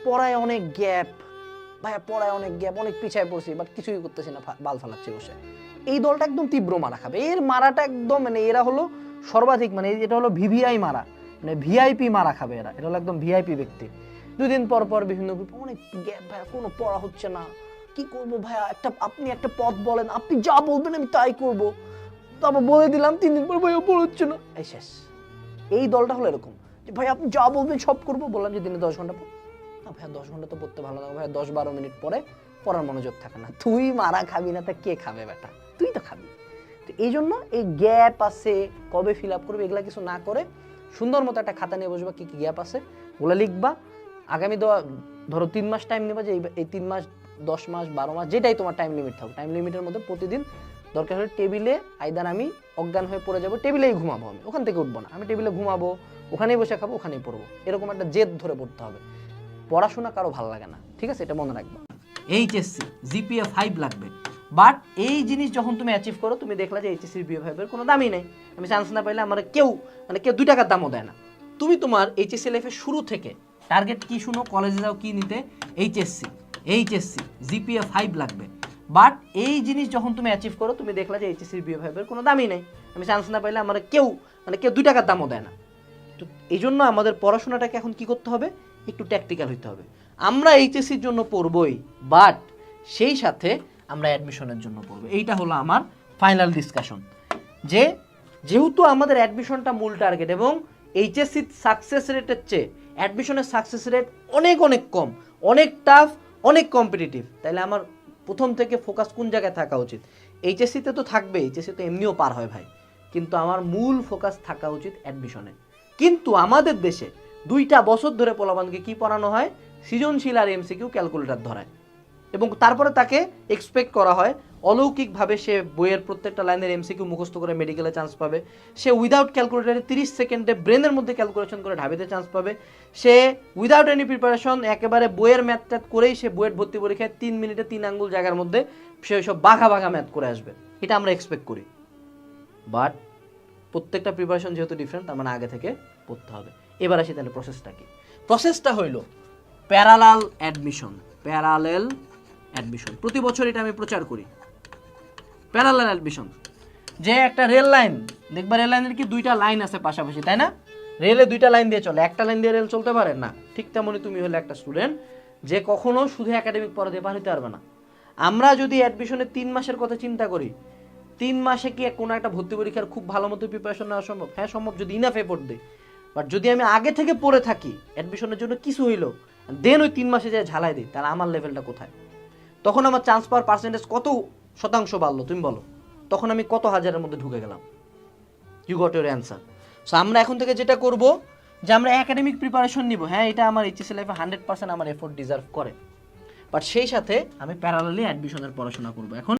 পড়ায় অনেক গ্যাপ, ভাইয়া পড়ায় অনেক গ্যাপ, অনেক পিছায় পড়ছি, বাট কিছুই করতেছি না, বাল ফালাচ্ছি বসে। এই দলটা একদম তীব্র মারা খাবে। এর মারাটা একদম মানে এরা হলো সর্বাধিক, মানে এটা হলো ভিভিআই মারা, মানে ভিআইপি মারা খাবে এরা। এটা হলো একদম ভিআইপি ব্যক্তি। 2 দিন পর পর বিভিন্ন গ্রুপে অনেক গ্যাপ, ভাইয়া কোনো পড়া হচ্ছে না, কি করবো ভাইয়া, আপনি একটা পথ বলেন, আপনি যা বলবেন আমি তাই করবো। তারপর বলে দিলাম, 3 দিন পর ভাইয়া পড়ছে না, এই শেষ। এই দলটা হলো এরকম যে ভাই আপনি যা বলবেন সব করবো। বললাম যে দিনে 10 ঘন্টা পড়, না ভাইয়া 10 ঘন্টা তো পড়তে ভালো লাগে ভাইয়া, 10-12 মিনিট পরে পড়ার মনোযোগ থাকে না। তুই মারা খাবি না তা কে খাবে বেটা, তুই তো খাবি। তো এই জন্য এই গ্যাপ আছে, কবে ফিল আপ করবে এগুলা কিছু না করে সুন্দর মতো একটা খাতা নিয়ে বসবা, কি কি গ্যাপ আছে ওগুলো লিখবা। আগামী ধরো 3 মাস টাইম নেবা, যে এই 3 মাস 10 মাস 12 মাস যেটাই তোমার টাইম লিমিট থাকুক, টাইম লিমিটের মধ্যে প্রতিদিন দরকার হলে টেবিলে আইদার আমি অজ্ঞান হয়ে পড়ে যাবো, টেবিলেই ঘুমাবো, আমি ওখান থেকে উঠবো না, আমি টেবিলে ঘুমাবো, ওখানেই বসে খাবো, ওখানেই পড়বো, এরকম একটা জেদ ধরে পড়তে হবে। পড়াশোনা কারো ভালো লাগে না, ঠিক আছে, এটা মনে রাখবা। এইচএসসি জিপিএ 5 লাগবে, বাট এই জিনিস যখন তুমি অ্যাচিভ করো, তুমি দেখলা যে এইচএসসি জিপিএ 5 এর কোনো দামই নেই, আমি চান্স না পাইলে আমার কেউ 2 টাকার দামও দেয় না। তুমি তোমার এইচএসসি লাইফের শুরু থেকে টার্গেট কি শুনো, কলেজে যাও কি নিতে, এইচএসসি জিপিএ 5 লাগবে, বাট এই জিনিস যখন তুমি অ্যাচিভ করো, তুমি দেখলা যে এইচএসসি জিপিএ 5 এর কোনো দামই নেই, আমি চান্স না পাইলে আমার কেউ 2 টাকার দামও দেয় না। তো এই জন্য আমাদের পড়াশোনাটাকে এখন কি করতে হবে, একটু ট্যাকটিক্যাল হইতে হবে। আমরা এইচএসসির জন্য পড়বই, বাট সেই সাথে আমরা অ্যাডমিশনের জন্য পড়বো। এইটা হলো আমার ফাইনাল ডিসকাশন, যে যেহেতু আমাদের অ্যাডমিশনটা মূল টার্গেট এবং এইচএসসি সাকসেস রেটের চেয়ে অ্যাডমিশনের সাকসেস রেট অনেক অনেক কম, অনেক টাফ, অনেক কম্পিটিটিভ, তাহলে আমার প্রথম থেকে ফোকাস কোন জায়গায় থাকা উচিত? এইচএসসিতে তো থাকবে, এইচএসসি তো এমনিও পার হয় ভাই, কিন্তু আমার মূল ফোকাস থাকা উচিত অ্যাডমিশনে। কিন্তু আমাদের দেশে 2টা বছর ধরে পোলাপানকে কি পড়ানো হয়, সৃজনশীল আর এমসিকিউ ক্যালকুলেটর ধরায়, এবং তারপরে তাকে এক্সপেক্ট করা হয় অলৌকিকভাবে সে বইয়ের প্রত্যেকটা লাইনের এমসিকিউ মুখস্থ করে মেডিকেলে চান্স পাবে, সে উইদাউট ক্যালকুলেটারে 30 সেকেন্ডে ব্রেনের মধ্যে ক্যালকুলেশন করে ঢাবিতে চান্স পাবে, সে উইদাউট এনি প্রিপারেশন একেবারে বইয়ের ম্যাথ ট্যাথ করেই সে বইয়ের ভর্তি পরীক্ষায় 3 মিনিটে 3 আঙ্গুল জায়গার মধ্যে সে সব বাঘা বাঘা ম্যাথ করে আসবে, এটা আমরা এক্সপেক্ট করি। বাট প্রত্যেকটা প্রিপারেশন যেহেতু ডিফারেন্ট, তার মানে আগে থেকে পড়তে হবে। এবার আসি তাহলে প্রসেসটা কি। প্রসেসটা হইল প্যারালাল অ্যাডমিশন। প্রতি বছর এটা আমি প্রচার করি, প্যারালাল অ্যাডমিশন। যে একটা রেল লাইন দেখবা, রেল লাইনের কি 2টা লাইন আছে পাশাপাশি, তাই না? রেলে 2টা লাইন দিয়ে চলে, একটা লাইন দিয়ে রেল চলতে পারে না। ঠিক তেমনই তুমি হলে একটা স্টুডেন্ট যে কখনো শুধু একাডেমিক পড়া দিয়ে পার হতে পারবে না। আমরা যদি অ্যাডমিশনের 3 মাসের কথা চিন্তা করি, 3 মাসে কি কোনো একটা ভর্তি পরীক্ষার খুব ভালো মতো প্রিপারেশন নেওয়া সম্ভব? হ্যাঁ সম্ভব, যদি ইনাফ এফোর্ট দেয়। বাট যদি আমি আগে থেকে পড়ে থাকি, অ্যাডমিশনের জন্য কিছু হইলো, দেন ওই 3 মাসে যায় ঝালাই দিই, তাহলে আমার লেভেলটা কোথায়? তখন আমার চান্স পাওয়ার পার্সেন্টেজ কত শতাংশ বাড়লো তুমি বলো? তখন আমি কত হাজারের মধ্যে ঢুকে গেলাম? You got your answer. So আমরা এখন থেকে যেটা করব, যে আমরা একাডেমিক প্রিপারেশন নিব, হ্যাঁ এটা আমার এইচএসসি লাইফে 100% আমার এফোর্ট ডিজার্ভ করে, বাট সেই সাথে আমি প্যারালালি অ্যাডমিশনের পড়াশোনা করবো। এখন